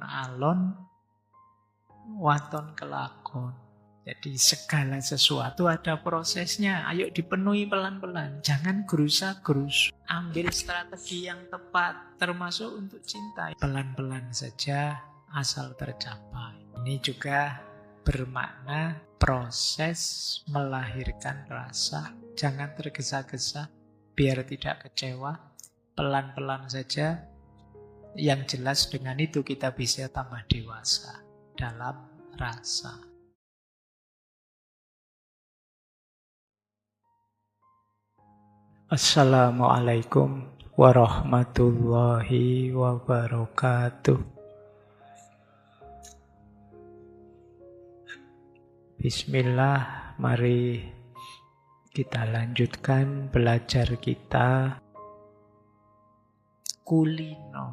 alon-alon, waton kelakon. Jadi segala sesuatu ada prosesnya. Ayo dipenuhi pelan-pelan. Jangan gerusa-gerus. Ambil strategi yang tepat, termasuk untuk cinta. Pelan-pelan saja asal tercapai. Ini juga bermakna proses melahirkan rasa. Jangan tergesa-gesa, biar tidak kecewa. Pelan-pelan saja. Yang jelas dengan itu kita bisa tambah dewasa dalam rasa. Assalamualaikum warahmatullahi wabarakatuh. Bismillah, mari kita lanjutkan belajar kita. Kulino.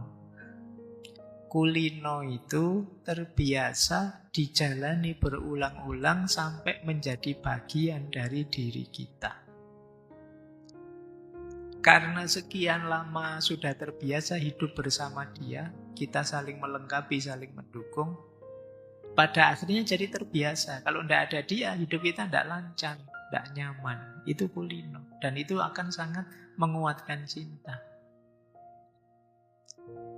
Kulino itu terbiasa dijalani berulang-ulang sampai menjadi bagian dari diri kita. Karena sekian lama sudah terbiasa hidup bersama dia, kita saling melengkapi, saling mendukung. Pada akhirnya jadi terbiasa. Kalau tidak ada dia, hidup kita tidak lancar, tidak nyaman. Itu kulino. Dan itu akan sangat menguatkan cinta.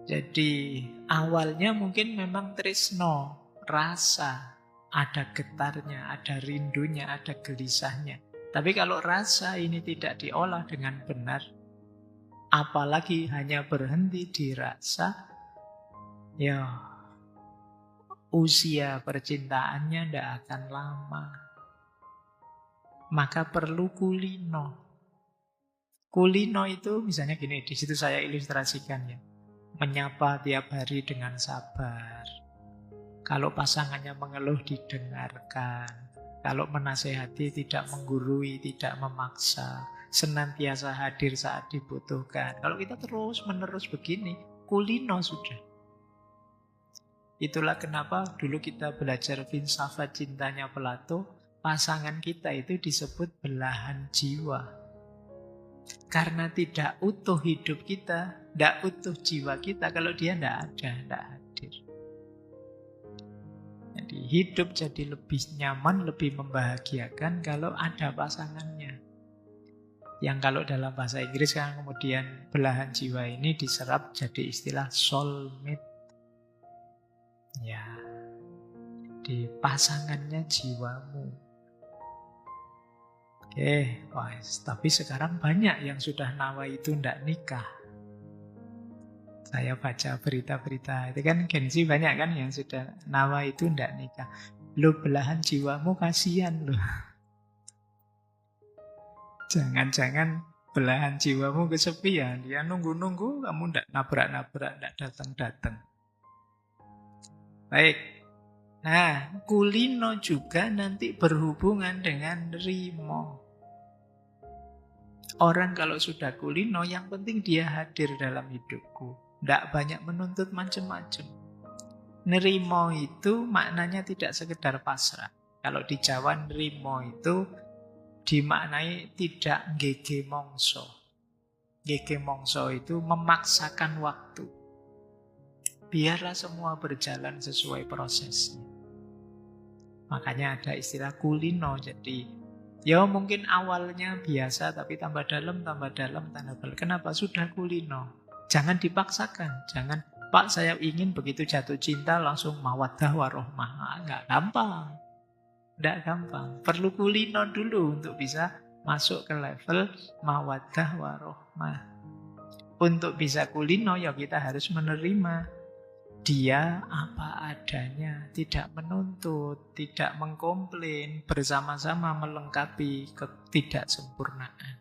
Jadi awalnya mungkin memang tresno, rasa. Ada getarnya, ada rindunya, ada gelisahnya. Tapi kalau rasa ini tidak diolah dengan benar, apalagi hanya berhenti di rasa, ya usia percintaannya tidak akan lama. Maka perlu kulino. Kulino itu misalnya gini, di situ saya ilustrasikan ya. Menyapa tiap hari dengan sabar. Kalau pasangannya mengeluh didengarkan. Kalau menasehati tidak menggurui, tidak memaksa, senantiasa hadir saat dibutuhkan. Kalau kita terus-menerus begini, kulino sudah. Itulah kenapa dulu kita belajar filsafat cintanya Plato, pasangan kita itu disebut belahan jiwa. Karena tidak utuh hidup kita, tidak utuh jiwa kita, kalau dia tidak ada, tidak hadir. Jadi hidup jadi lebih nyaman, lebih membahagiakan kalau ada pasangannya. Yang kalau dalam bahasa Inggris kan kemudian belahan jiwa ini diserap jadi istilah soulmate. Ya, di pasangannya jiwamu. Oke, tapi sekarang banyak yang sudah nawa itu tidak nikah. Saya baca berita-berita, itu kan Gen Z banyak kan yang sudah nawa itu tidak nikah. Lo belahan jiwamu kasihan lo. Jangan-jangan belahan jiwamu kesepian. Dia nunggu-nunggu, kamu tidak nabrak-nabrak, tidak datang-datang. Baik. Nah, kulino juga nanti berhubungan dengan rimo. Orang kalau sudah kulino, yang penting dia hadir dalam hidupku. Tidak banyak menuntut macam-macam. Nerimo itu maknanya tidak sekedar pasrah. Kalau di Jawa nerimo itu dimaknai tidak ngege mongso. Ngege mongso itu memaksakan waktu. Biarlah semua berjalan sesuai prosesnya. Makanya ada istilah kulino. Jadi ya mungkin awalnya biasa tapi tambah dalam, tambah dalam. Kenapa? Sudah kulino. Jangan dipaksakan. Jangan, Pak saya ingin begitu jatuh cinta langsung mawaddah warohmah. Enggak gampang. Tidak gampang. Perlu kulino dulu untuk bisa masuk ke level mawaddah warohmah. Untuk bisa kulino ya kita harus menerima dia apa adanya, tidak menuntut, tidak mengkomplain, bersama-sama melengkapi ketidaksempurnaan.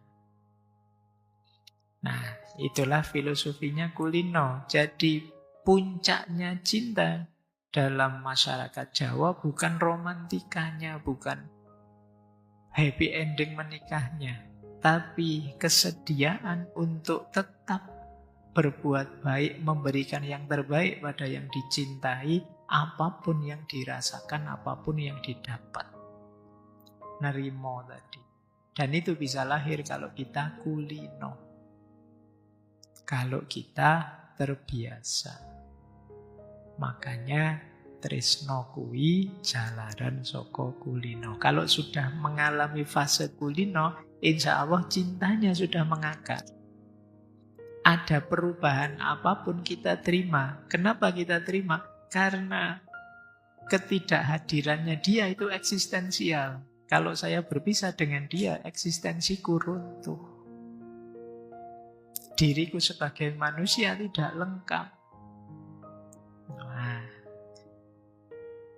Nah, itulah filosofinya kulino. Jadi puncaknya cinta dalam masyarakat Jawa bukan romantikanya, bukan happy ending menikahnya, tapi kesediaan untuk tetap berbuat baik, memberikan yang terbaik pada yang dicintai, apapun yang dirasakan, apapun yang didapat. Nerimo tadi. Dan itu bisa lahir kalau kita kulino. Kalau kita terbiasa. Makanya tresno kuwi jalaran saka kulino. Kalau sudah mengalami fase kulino, insya Allah cintanya sudah mengakar. Ada perubahan apapun kita terima. Kenapa kita terima? Karena ketidakhadirannya dia itu eksistensial. Kalau saya berpisah dengan dia, eksistensiku runtuh. Diriku sebagai manusia tidak lengkap. Nah,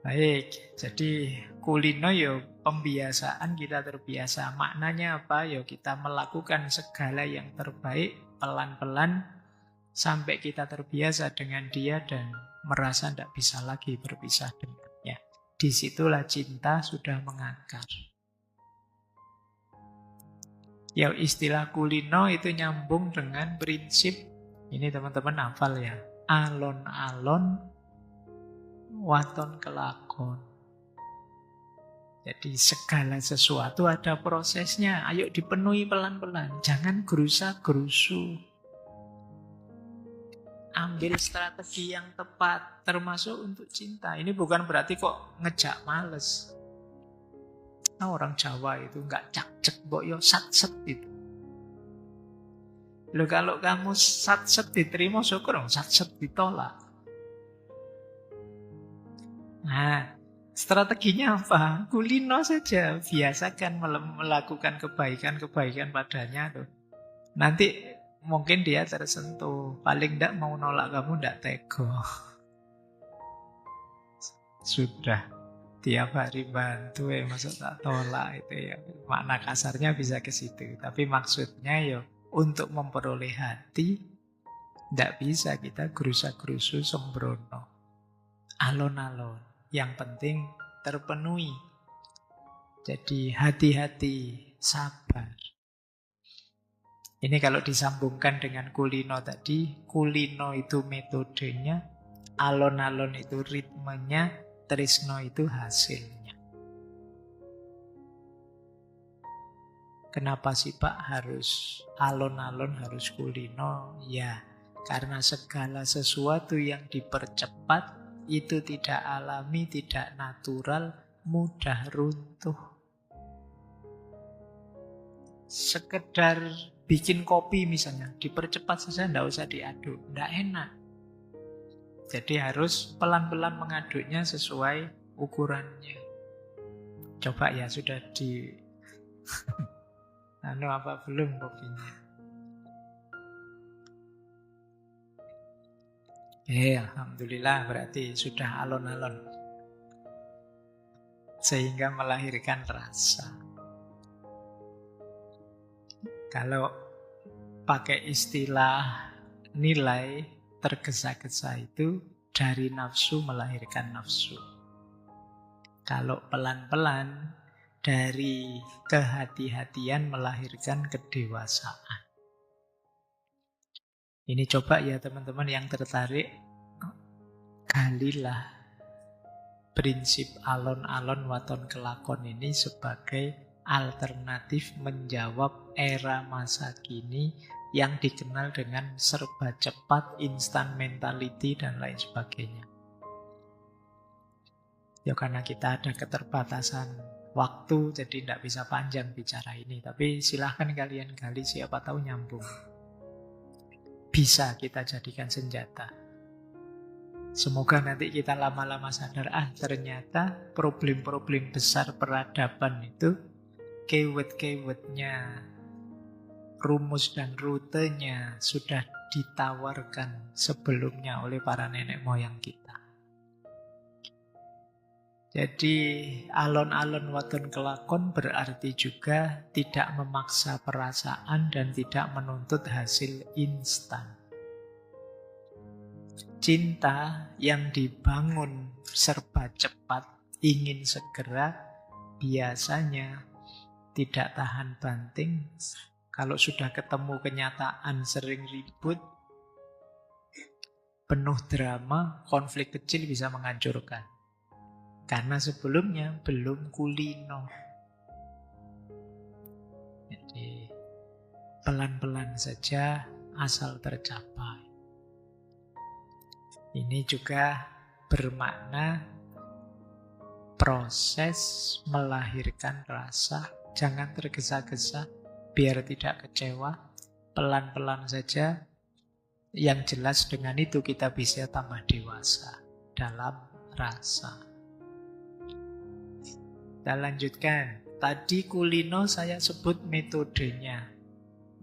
baik. Jadi kulino yo pembiasaan, kita terbiasa. Maknanya apa? Yo kita melakukan segala yang terbaik pelan-pelan sampai kita terbiasa dengan dia dan merasa tidak bisa lagi berpisah dengannya. Disitulah cinta sudah mengakar. Ya istilah kulino itu nyambung dengan prinsip, ini teman-teman hafal ya, alon-alon waton kelakon. Jadi segala sesuatu ada prosesnya, ayo dipenuhi pelan-pelan, jangan gerusa-gerusu. Ambil strategi yang tepat, termasuk untuk cinta. Ini bukan berarti kok ngejak males. Nah, orang Jawa itu nggak cak-cek, mbok yo sat-set itu. Loh kalau kamu sat-set diterima, syukur dong, sat-set ditolak. Nah, strateginya apa? Kulino saja, biasakan melakukan kebaikan-kebaikan padanya tuh. Nanti mungkin dia tersentuh. Paling tidak mau nolak kamu tidak tega. Sudah tiap hari bantu masuk tak tolak itu ya. Makna kasarnya bisa ke situ. Tapi maksudnya ya untuk memperoleh hati tidak bisa kita gerusa-gerusu sembrono. Alon-alon. Yang penting terpenuhi. Jadi hati-hati, sabar. Ini kalau disambungkan dengan kulino tadi, kulino itu metodenya, alon-alon itu ritmenya, tresno itu hasilnya. Kenapa sih Pak harus alon-alon, harus kulino? Ya, karena segala sesuatu yang dipercepat itu tidak alami, tidak natural, mudah runtuh. Sekedar bikin kopi misalnya, dipercepat saja, tidak usah diaduk, tidak enak. Jadi harus pelan-pelan mengaduknya sesuai ukurannya. Coba ya, sudah di apa belum kopinya? Alhamdulillah berarti sudah alon-alon. Sehingga melahirkan rasa. Kalau pakai istilah nilai, tergesa-gesa itu dari nafsu melahirkan nafsu. Kalau pelan-pelan, dari kehati-hatian melahirkan kedewasaan. Ini coba ya teman-teman yang tertarik, galilah prinsip alon-alon waton kelakon ini sebagai alternatif menjawab era masa kini yang dikenal dengan serba cepat, instant mentality, dan lain sebagainya. Ya karena kita ada keterbatasan waktu, jadi tidak bisa panjang bicara ini. Tapi silahkan kalian gali, siapa tahu nyambung. Bisa kita jadikan senjata. Semoga nanti kita lama-lama sadar, ternyata problem-problem besar peradaban itu, keyword-keywordnya, rumus dan rutenya sudah ditawarkan sebelumnya oleh para nenek moyang kita. Jadi alon-alon waton kelakon berarti juga tidak memaksa perasaan dan tidak menuntut hasil instan. Cinta yang dibangun serba cepat, ingin segera, biasanya tidak tahan banting. Kalau sudah ketemu kenyataan sering ribut, penuh drama, konflik kecil bisa menghancurkan. Karena sebelumnya belum kulino. Jadi pelan-pelan saja asal tercapai. Ini juga bermakna proses melahirkan rasa. Jangan tergesa-gesa, biar tidak kecewa. Pelan-pelan saja. Yang jelas dengan itu kita bisa tambah dewasa dalam rasa. Kita lanjutkan. Tadi kulino saya sebut metodenya.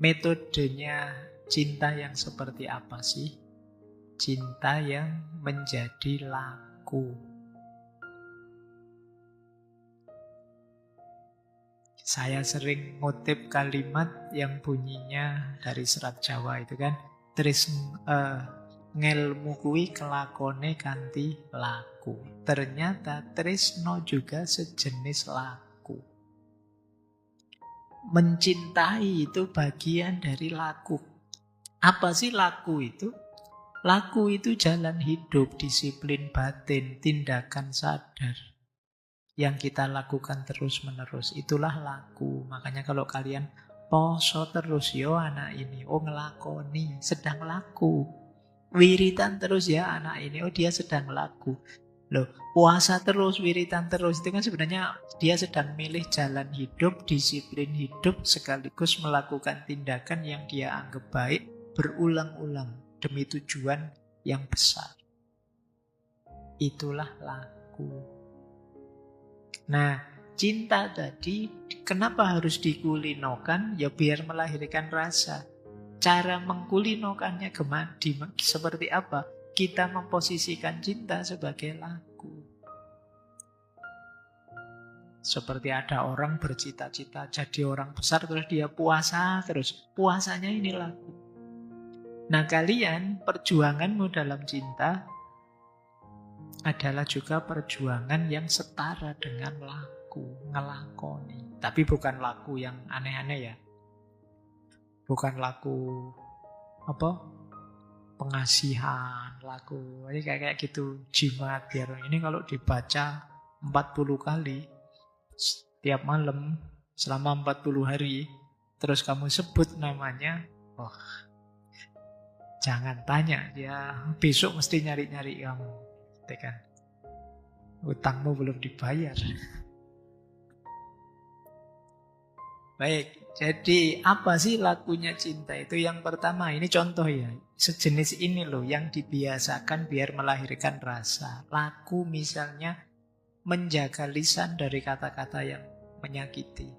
Metodenya cinta yang seperti apa sih? Cinta yang menjadi laku. Saya sering ngutip kalimat yang bunyinya dari serat Jawa itu kan. Ngelmu kuwi kelakone kanthi laku. Ternyata tresno juga sejenis laku. Mencintai itu bagian dari laku. Apa sih laku itu? Laku itu jalan hidup, disiplin batin, tindakan sadar yang kita lakukan terus-menerus. Itulah laku. Makanya kalau kalian poso terus, yo anak ini, oh ngelakoni, sedang laku. Wiritan terus ya anak ini, oh dia sedang laku. Loh, puasa terus, wiritan terus, itu kan sebenarnya dia sedang milih jalan hidup, disiplin hidup, sekaligus melakukan tindakan yang dia anggap baik berulang-ulang demi tujuan yang besar. Itulah laku. Nah, cinta tadi kenapa harus dikulinokan? Ya biar melahirkan rasa. Cara mengkulinokannya seperti apa? Kita memposisikan cinta sebagai laku. Seperti ada orang bercita-cita jadi orang besar, terus dia puasa terus. Puasanya ini laku. Nah kalian, perjuanganmu dalam cinta adalah juga perjuangan yang setara dengan laku, ngelakoni. Tapi bukan laku yang aneh-aneh ya. Bukan laku pengasihan, laku ini kayak gitu, jimat biar ini kalau dibaca 40 kali setiap malam selama 40 hari, terus kamu sebut namanya, jangan tanya, dia besok mesti nyari-nyari kamu. Kan utangmu belum dibayar. Baik, jadi apa sih lakunya cinta itu? Yang pertama, ini contoh ya, sejenis ini loh yang dibiasakan biar melahirkan rasa. Laku misalnya menjaga lisan dari kata-kata yang menyakiti.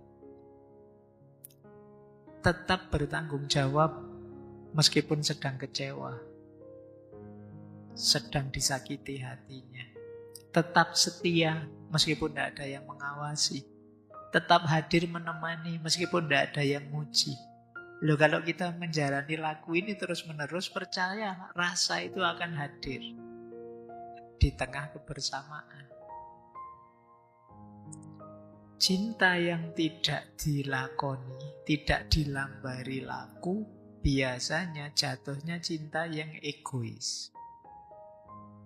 Tetap bertanggung jawab meskipun sedang kecewa, sedang disakiti hatinya. Tetap setia meskipun tidak ada yang mengawasi. Tetap hadir menemani meskipun tidak ada yang muji. Loh, kalau kita menjalani laku ini terus-menerus, percaya rasa itu akan hadir di tengah kebersamaan. Cinta yang tidak dilakoni, tidak dilambari laku, biasanya jatuhnya cinta yang egois.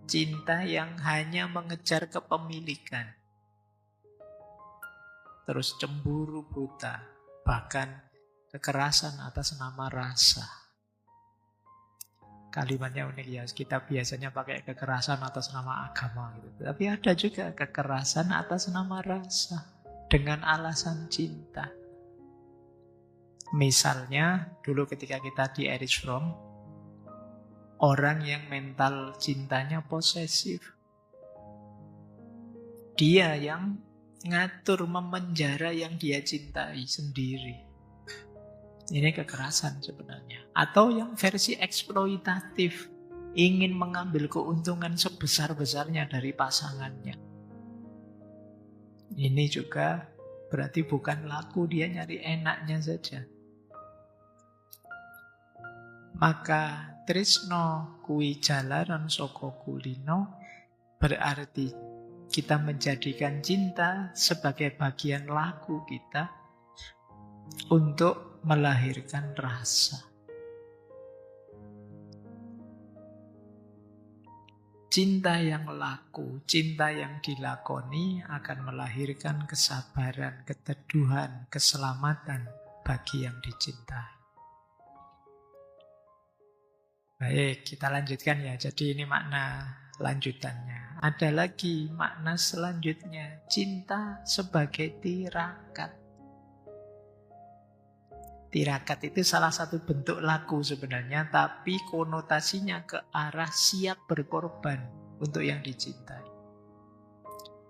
Cinta yang hanya mengejar kepemilikan. Terus cemburu buta, bahkan kekerasan atas nama rasa. Kalimatnya unik ya, kita biasanya pakai kekerasan atas nama agama gitu. Tapi ada juga kekerasan atas nama rasa dengan alasan cinta. Misalnya dulu ketika kita di Erich Fromm, orang yang mental cintanya posesif. Dia yang ngatur, memenjara yang dia cintai sendiri. Ini kekerasan sebenarnya. Atau yang versi eksploitatif, ingin mengambil keuntungan sebesar-besarnya dari pasangannya. Ini juga berarti bukan laku, dia nyari enaknya saja. Maka tresno kuwi jalaran saka kulino, berarti kita menjadikan cinta sebagai bagian laku kita untuk melahirkan rasa. Cinta yang laku, cinta yang dilakoni akan melahirkan kesabaran, keteduhan, keselamatan bagi yang dicintai. Baik, kita lanjutkan ya. Jadi ini makna lanjutannya. Ada lagi makna selanjutnya, cinta sebagai tirakat. Tirakat itu salah satu bentuk laku sebenarnya, tapi konotasinya ke arah siap berkorban untuk yang dicintai.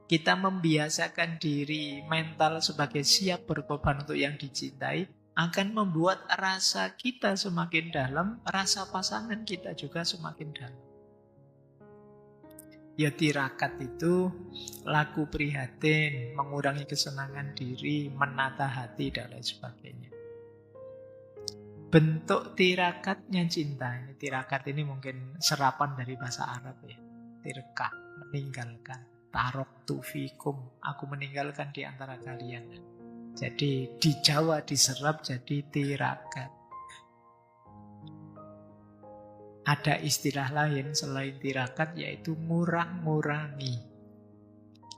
Kita membiasakan diri mental sebagai siap berkorban untuk yang dicintai akan membuat rasa kita semakin dalam, rasa pasangan kita juga semakin dalam. Ya tirakat itu laku prihatin, mengurangi kesenangan diri, menata hati, dan lain sebagainya. Bentuk tirakatnya cinta. Tirakat ini mungkin serapan dari bahasa Arab ya. Tirka, meninggalkan. Taroktu fikum, aku meninggalkan di antara kalian. Jadi di Jawa diserap jadi tirakat. Ada istilah lain selain tirakat yaitu ngurang-ngurangi.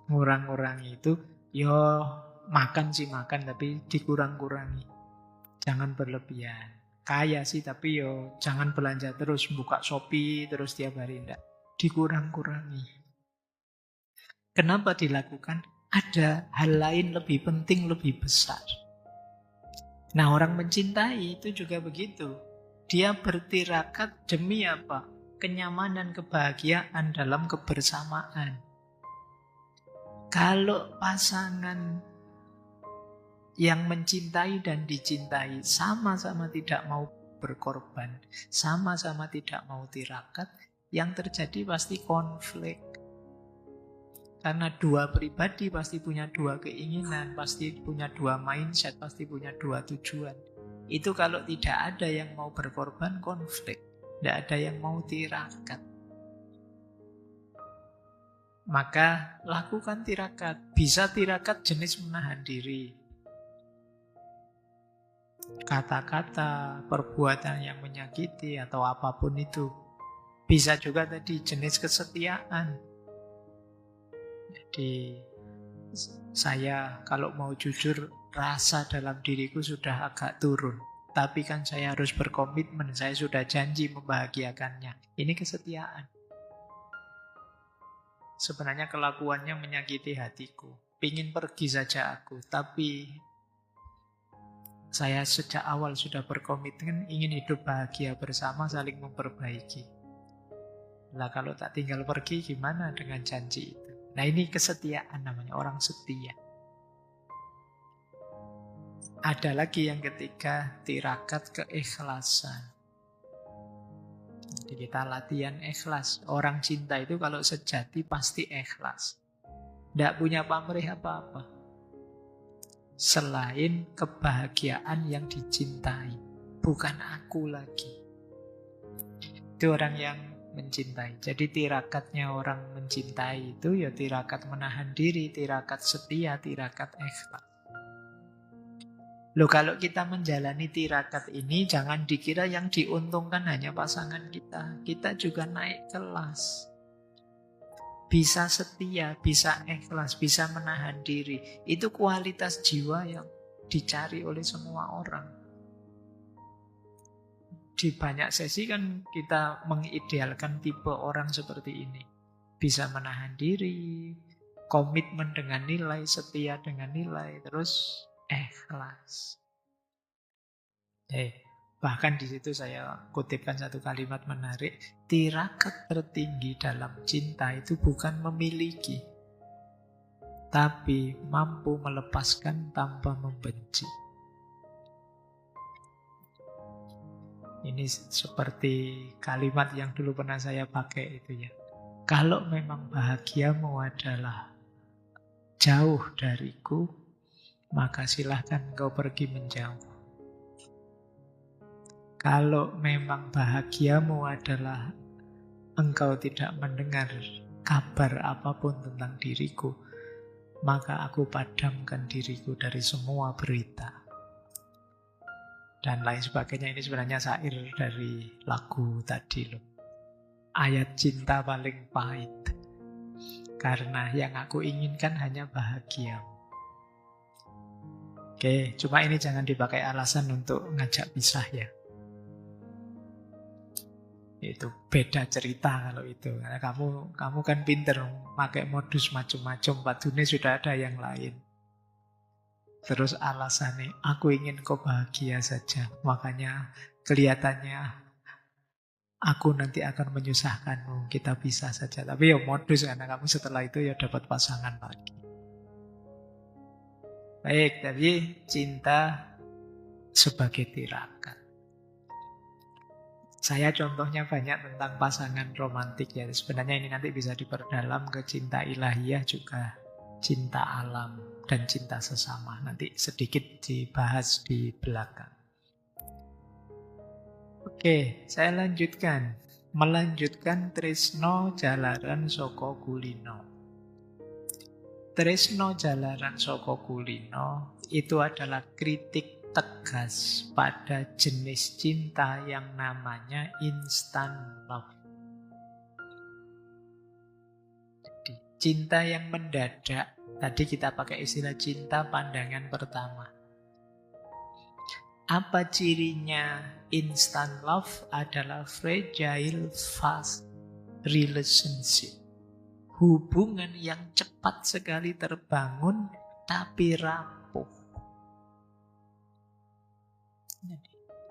Ngurang-ngurangi itu yo makan sih makan tapi dikurang-kurangi. Jangan berlebihan. Kaya sih tapi yo jangan belanja terus buka Shopee terus tiap hari enggak. Dikurang-kurangi. Kenapa dilakukan? Ada hal lain lebih penting, lebih besar. Nah, orang mencintai itu juga begitu. Dia bertirakat demi apa? Kenyamanan, kebahagiaan dalam kebersamaan. Kalau pasangan yang mencintai dan dicintai sama-sama tidak mau berkorban, sama-sama tidak mau tirakat, yang terjadi pasti konflik. Karena dua pribadi pasti punya dua keinginan, pasti punya dua mindset, pasti punya dua tujuan. Itu kalau tidak ada yang mau berkorban, konflik. Tidak ada yang mau tirakat. Maka lakukan tirakat. Bisa tirakat jenis menahan diri. Kata-kata, perbuatan yang menyakiti atau apapun itu. Bisa juga tadi jenis kesetiaan. Jadi saya kalau mau jujur, rasa dalam diriku sudah agak turun. Tapi kan saya harus berkomitmen, saya sudah janji membahagiakannya. Ini kesetiaan. Sebenarnya kelakuannya menyakiti hatiku. Pingin pergi saja aku, tapi saya sejak awal sudah berkomitmen ingin hidup bahagia bersama, saling memperbaiki. Lah kalau tak tinggal pergi gimana dengan janji itu? Nah ini kesetiaan namanya, orang setia. Ada lagi yang ketiga, tirakat keikhlasan. Jadi kita latihan ikhlas. Orang cinta itu kalau sejati pasti ikhlas. Tidak punya pamrih apa-apa. Selain kebahagiaan yang dicintai. Bukan aku lagi. Itu orang yang mencintai. Jadi tirakatnya orang mencintai itu ya tirakat menahan diri, tirakat setia, tirakat ikhlas. Loh kalau kita menjalani tirakat ini jangan dikira yang diuntungkan hanya pasangan kita. Kita juga naik kelas. Bisa setia, bisa ikhlas, bisa menahan diri. Itu kualitas jiwa yang dicari oleh semua orang. Di banyak sesi kan kita mengidealkan tipe orang seperti ini. Bisa menahan diri, komitmen dengan nilai, setia dengan nilai, terus ikhlas. Bahkan di situ saya kutipkan satu kalimat menarik. Tirakat tertinggi dalam cinta itu bukan memiliki, tapi mampu melepaskan tanpa membenci. Ini seperti kalimat yang dulu pernah saya pakai itu ya. Kalau memang bahagiamu adalah jauh dariku, maka silahkan engkau pergi menjauh. Kalau memang bahagiamu adalah engkau tidak mendengar kabar apapun tentang diriku, maka aku padamkan diriku dari semua berita. Dan lain sebagainya. Ini sebenarnya syair dari lagu tadi loh. Ayat cinta paling pahit. Karena yang aku inginkan hanya bahagia. Oke, cuma ini jangan dipakai alasan untuk ngajak pisah ya. Itu beda cerita kalau itu. Karena kamu kan pinter pakai modus macam-macam. Pak Dune sudah ada yang lain. Terus alasannya, aku ingin kau bahagia saja. Makanya kelihatannya aku nanti akan menyusahkanmu. Kita bisa saja. Tapi ya modus, karena kamu setelah itu ya dapat pasangan lagi. Baik, tapi cinta sebagai tirakat. Saya contohnya banyak tentang pasangan romantik ya. Sebenarnya ini nanti bisa diperdalam ke cinta ilahiyah juga. Cinta alam dan cinta sesama. Nanti sedikit dibahas di belakang. Oke, saya lanjutkan. Melanjutkan Tresno Jalaran Soko Kulino. Tresno Jalaran Soko Kulino itu adalah kritik tegas pada jenis cinta yang namanya instant love. Jadi, cinta yang mendadak. Tadi kita pakai istilah cinta pandangan pertama. Apa cirinya instant love? Adalah fragile fast relationship. Hubungan yang cepat sekali terbangun tapi rapuh.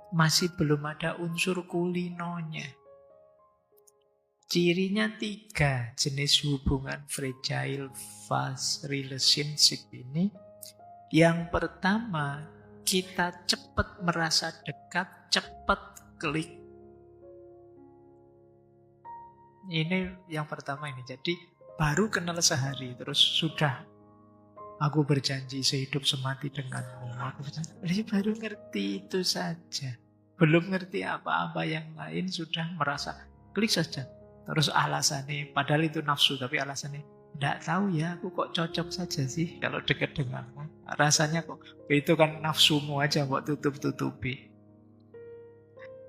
Masih belum ada unsur kulinonya. Cirinya 3 jenis hubungan fragile fast relationship ini. Yang pertama, kita cepat merasa dekat, cepat klik. Ini yang pertama ini. Jadi baru kenal sehari terus sudah aku berjanji sehidup semati denganmu. Jadi baru ngerti itu saja. Belum ngerti apa-apa yang lain sudah merasa klik saja. Terus alasannya, padahal itu nafsu, tapi alasannya, enggak tahu ya, aku kok cocok saja sih kalau dekat denganmu. Rasanya kok, itu kan nafsumu aja kok tutup-tutupi.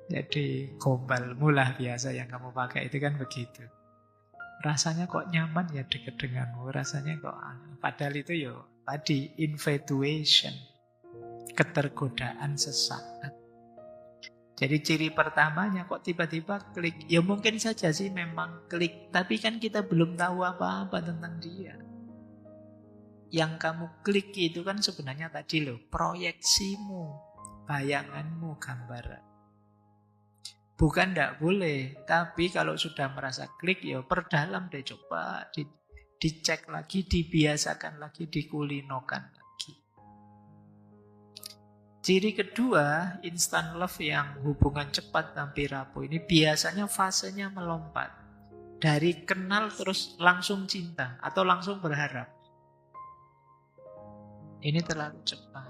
Jadi gombalmu lah biasa yang kamu pakai itu kan begitu. Rasanya kok nyaman ya dekat denganmu, rasanya kok padahal itu ya tadi infatuation, ketergodaan sesaat. Jadi ciri pertamanya kok tiba-tiba klik. Ya mungkin saja sih memang klik, tapi kan kita belum tahu apa-apa tentang dia. Yang kamu klik itu kan sebenarnya tadi loh, proyeksimu, bayanganmu, gambaran. Bukan tidak boleh, tapi kalau sudah merasa klik ya perdalam deh, coba dicek lagi, dibiasakan lagi, dikulinokan lagi. Ciri kedua, instant love yang hubungan cepat tapi rapuh ini biasanya fasenya melompat. Dari kenal terus langsung cinta atau langsung berharap. Ini terlalu cepat.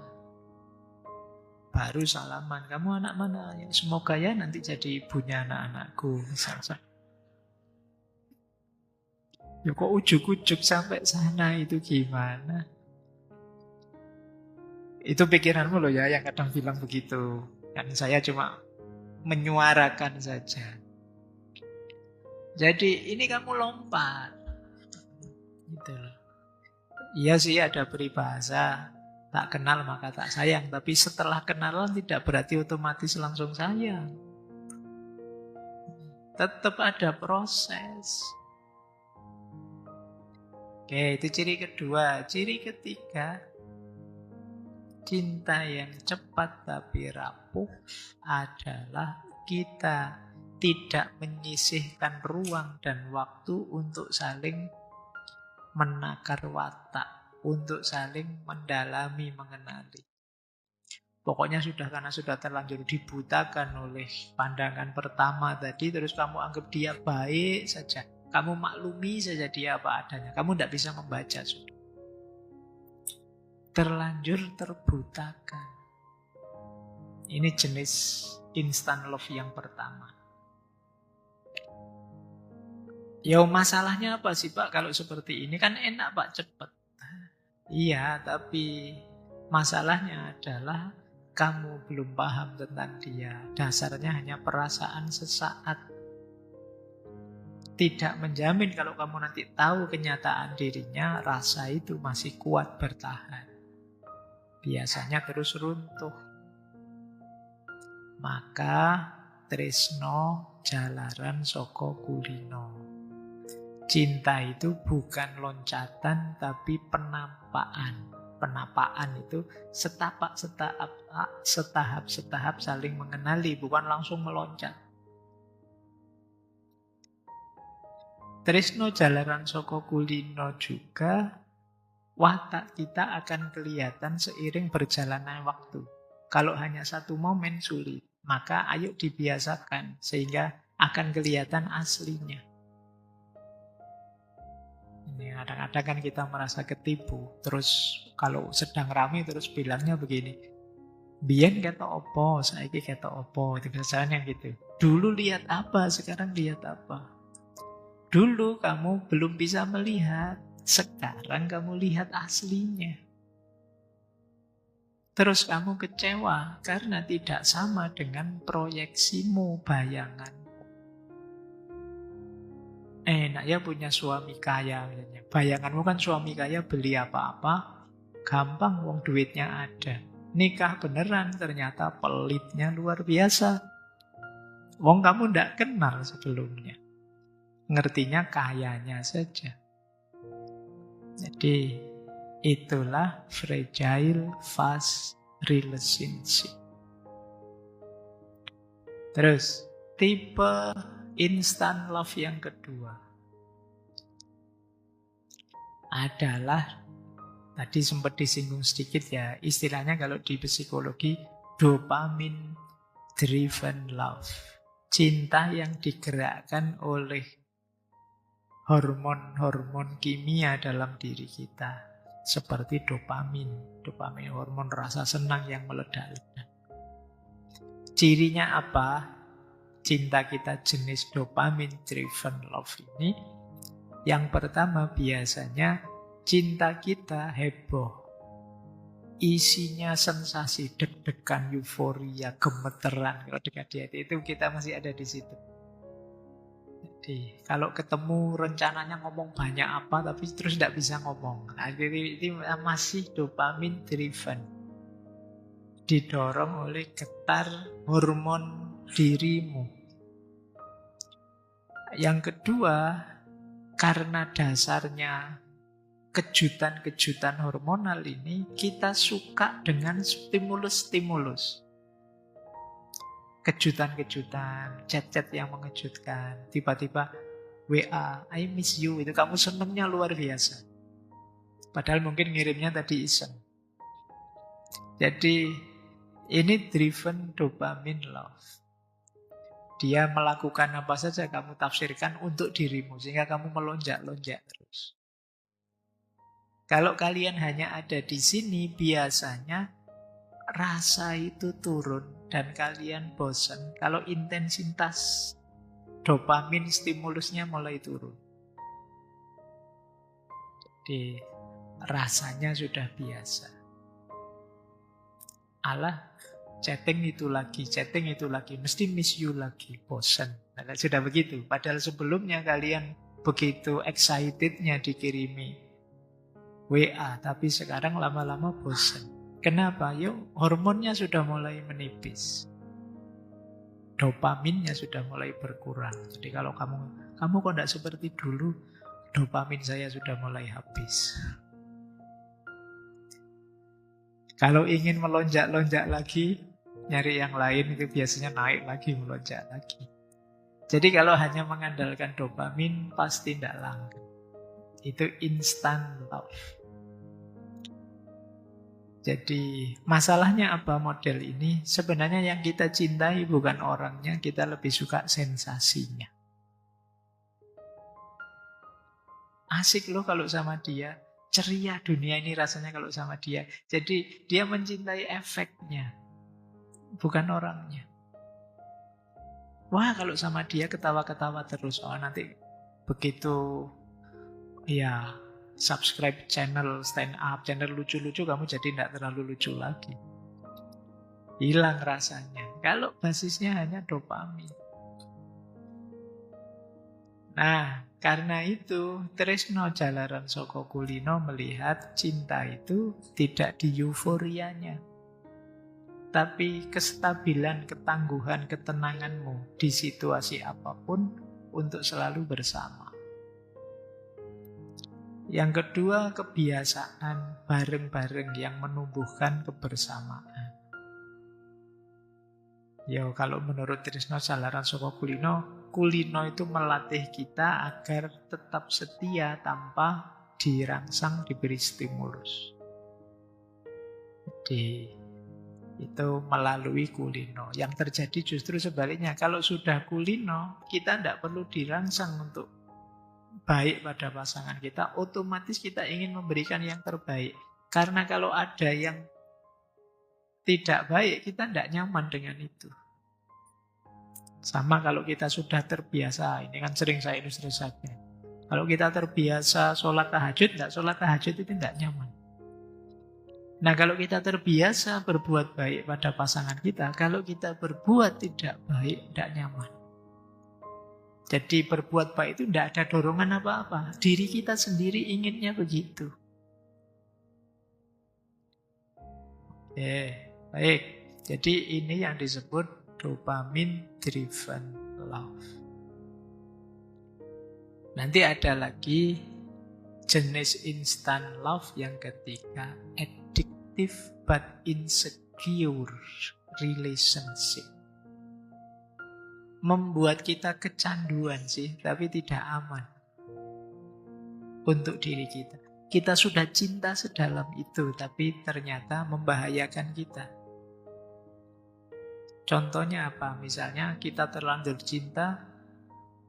Baru salaman, kamu anak mana? Ya, semoga ya nanti jadi ibunya anak-anakku. Misalnya. Ya kok ujuk-ujuk sampai sana itu gimana? Itu pikiranmu loh ya yang kadang bilang begitu. Dan saya cuma menyuarakan saja. Jadi ini kamu lompat. Gitu loh. Iya sih ada peribahasa, tak kenal maka tak sayang. Tapi setelah kenalan tidak berarti otomatis langsung sayang. Tetap ada proses. Oke, itu ciri kedua. Ciri ketiga, cinta yang cepat tapi rapuh adalah kita tidak menyisihkan ruang dan waktu untuk saling menakar watak, untuk saling mendalami, mengenali. Pokoknya karena sudah terlanjur dibutakan oleh pandangan pertama tadi, terus kamu anggap dia baik saja, kamu maklumi saja dia apa adanya, kamu tidak bisa membaca sudah. Terlanjur terbutakan. Ini jenis instant love yang pertama. Ya masalahnya apa sih Pak kalau seperti ini? Kan enak Pak, cepat. Iya, tapi masalahnya adalah kamu belum paham tentang dia. Dasarnya hanya perasaan sesaat. Tidak menjamin kalau kamu nanti tahu kenyataan dirinya, rasa itu masih kuat bertahan. Biasanya terus runtuh. Maka tresno jalaran saka kulino. Cinta itu bukan loncatan tapi penampaan. Penapaan itu setahap saling mengenali, bukan langsung meloncat. Tresno jalaran saka kulino juga, watak kita akan kelihatan seiring berjalannya waktu. Kalau hanya satu momen sulit, maka ayo dibiasakan sehingga akan kelihatan aslinya. Ini kadang-kadang kan kita merasa ketipu. Terus kalau sedang ramai terus bilangnya begini, biyen kata opo, saiki kata opo. Itu biasanya gitu. Dulu lihat apa, sekarang lihat apa. Dulu kamu belum bisa melihat, sekarang kamu lihat aslinya. Terus kamu kecewa karena tidak sama dengan proyeksimu, bayangan. Enak ya punya suami kaya. Bayanganmu kan suami kaya beli apa-apa, gampang wong duitnya ada. Nikah beneran ternyata pelitnya luar biasa. Wong kamu ndak kenal sebelumnya. Ngertinya kayanya saja. Jadi itulah fragile fast relationship. Terus tipe instant love yang kedua adalah, tadi sempat disinggung sedikit ya, istilahnya kalau di psikologi dopamine driven love. Cinta yang digerakkan oleh hormon-hormon kimia dalam diri kita. Seperti dopamin. Dopamin hormon rasa senang yang meledak-ledak. Cirinya apa? Cinta kita jenis dopamine driven love ini. Yang pertama biasanya cinta kita heboh. Isinya sensasi, deg-degan, euforia, gemeteran. Kalau dekat di hati itu kita masih ada di situ. Jadi kalau ketemu rencananya ngomong banyak apa tapi terus tidak bisa ngomong. Nah, itu masih dopamine driven. Didorong oleh getar hormon dirimu. Yang kedua, karena dasarnya kejutan-kejutan hormonal ini, kita suka dengan stimulus-stimulus. Kejutan-kejutan, chat-chat yang mengejutkan, tiba-tiba WA, I miss you, itu kamu senengnya luar biasa. Padahal mungkin ngirimnya tadi iseng. Jadi ini driven dopamine love. Dia melakukan apa saja kamu tafsirkan untuk dirimu, sehingga kamu melonjak-lonjak terus. Kalau kalian hanya ada di sini, biasanya rasa itu turun dan kalian bosan kalau intensitas dopamin stimulusnya mulai turun. Jadi rasanya sudah biasa. Alah, chatting itu lagi, mesti miss you lagi, bosan. Nah, sudah begitu. Padahal sebelumnya kalian begitu excitednya dikirimi WA, tapi sekarang lama-lama bosan. Kenapa? Yuk, hormonnya sudah mulai menipis. Dopaminnya sudah mulai berkurang. Jadi kalau kamu kok tidak seperti dulu, dopamin saya sudah mulai habis. Kalau ingin melonjak-lonjak lagi, nyari yang lain itu biasanya naik lagi, melonjak lagi. Jadi kalau hanya mengandalkan dopamin, pasti tidak langgeng. Itu instant love. Jadi masalahnya apa model ini? Sebenarnya yang kita cintai bukan orangnya, kita lebih suka sensasinya. Asik loh kalau sama dia, ceria dunia ini rasanya kalau sama dia. Jadi dia mencintai efeknya, bukan orangnya. Wah kalau sama dia ketawa-ketawa terus, oh nanti begitu ya subscribe channel stand up, channel lucu-lucu, kamu jadi tidak terlalu lucu lagi. Hilang rasanya. Kalau basisnya hanya dopamin. Nah, karena itu Tresno Jalaran Soko Kulino melihat cinta itu tidak di euforianya. tapi kestabilan, ketangguhan, ketenanganmu di situasi apapun untuk selalu bersama. Yang kedua, kebiasaan bareng-bareng yang menumbuhkan kebersamaan. Yo, kalau menurut Trisno Jalaran Soko Kulino, kulino itu melatih kita agar tetap setia tanpa dirangsang, diberi stimulus. Jadi itu melalui kulino. Yang terjadi justru sebaliknya. Kalau sudah kulino, kita tidak perlu dirangsang untuk baik pada pasangan kita. Otomatis kita ingin memberikan yang terbaik. Karena kalau ada yang tidak baik, kita tidak nyaman dengan itu. Sama kalau kita sudah terbiasa, ini kan sering saya ilustrasikan. Kalau kita terbiasa sholat tahajud, sholat tahajud itu tidak nyaman. Nah, kalau kita terbiasa berbuat baik pada pasangan kita, kalau kita berbuat tidak baik, tidak nyaman. Jadi berbuat baik itu tidak ada dorongan apa-apa. Diri kita sendiri inginnya begitu. Oke, baik. Jadi ini yang disebut dopamine driven love. Nanti ada lagi jenis instant love yang ketiga, addictive but insecure relationship. Membuat kita kecanduan sih, tapi tidak aman untuk diri kita. Kita sudah cinta sedalam itu, tapi ternyata membahayakan kita. Contohnya apa? Misalnya kita terlanjur cinta,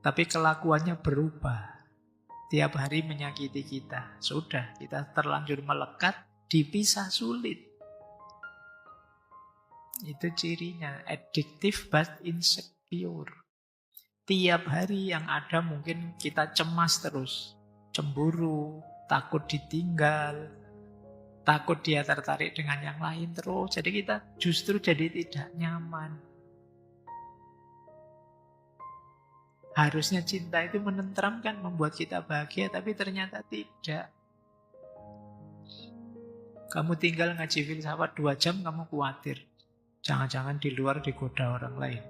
tapi kelakuannya berubah. Tiap hari menyakiti kita. Sudah, kita terlanjur melekat, dipisah sulit. Itu cirinya, addictive but insecure. Tiap hari yang ada mungkin kita cemas terus. Cemburu, takut ditinggal, takut dia tertarik dengan yang lain terus. Jadi kita justru jadi tidak nyaman. Harusnya cinta itu menenteramkan, membuat kita bahagia, tapi ternyata tidak. Kamu tinggal ngaji filsafat 2 jam, kamu khawatir. Jangan-jangan di luar digoda orang lain.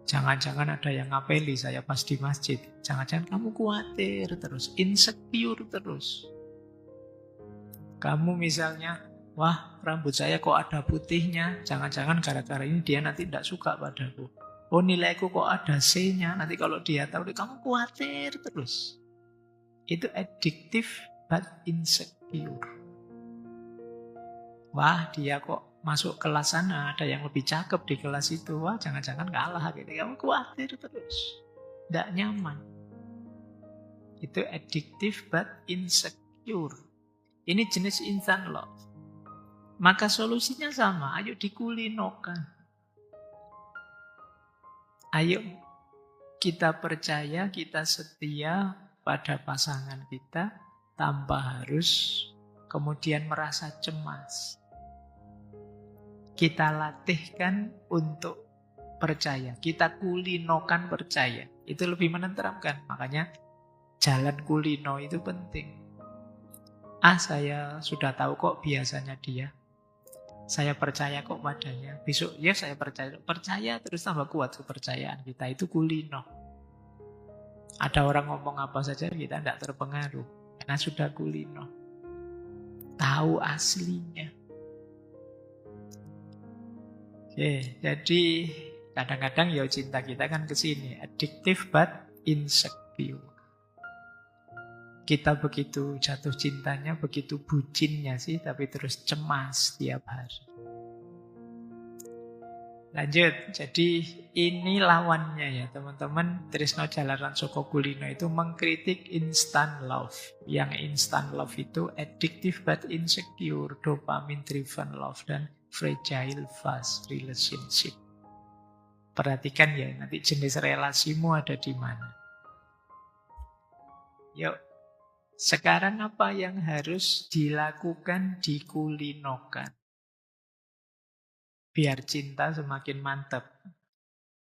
Jangan-jangan ada yang ngapeli saya pas di masjid. Jangan-jangan kamu khawatir terus, insecure terus. Kamu misalnya, wah rambut saya kok ada putihnya, jangan-jangan gara-gara ini dia nanti tidak suka padaku. Oh nilaiku kok ada C-nya, nanti kalau dia tahu, kamu khawatir terus. Itu addictive but insecure. Wah dia kok masuk kelas sana, ada yang lebih cakep di kelas itu, wah jangan-jangan kalah. Gitu. Kamu khawatir terus, tidak nyaman. Itu addictive but insecure. Ini jenis instant love. Maka solusinya sama, ayo dikulinokan. Ayo kita percaya, kita setia pada pasangan kita tanpa harus kemudian merasa cemas. Kita latihkan untuk percaya, kita kulinokan percaya. Itu lebih menenteramkan, makanya jalan kulino itu penting. Saya sudah tahu kok biasanya dia. Saya percaya kok padanya. Besok ya saya percaya. Percaya terus tambah kuat kepercayaan kita. Itu kulino. Ada orang ngomong apa saja kita tidak terpengaruh. Karena sudah kulino. Tahu aslinya. Oke, jadi kadang-kadang ya cinta kita kan ke sini. Addictive but insecure. Kita begitu jatuh cintanya, begitu bucinnya sih, tapi terus cemas tiap hari. Lanjut, jadi ini lawannya ya teman-teman. Trisno Jalaran Soko Kulino itu mengkritik instant love. Yang instant love itu addictive but insecure, dopamine driven love, dan fragile fast relationship. Perhatikan ya, nanti jenis relasimu ada di mana. Yuk. Sekarang apa yang harus dilakukan, dikulinokan? Biar cinta semakin mantap.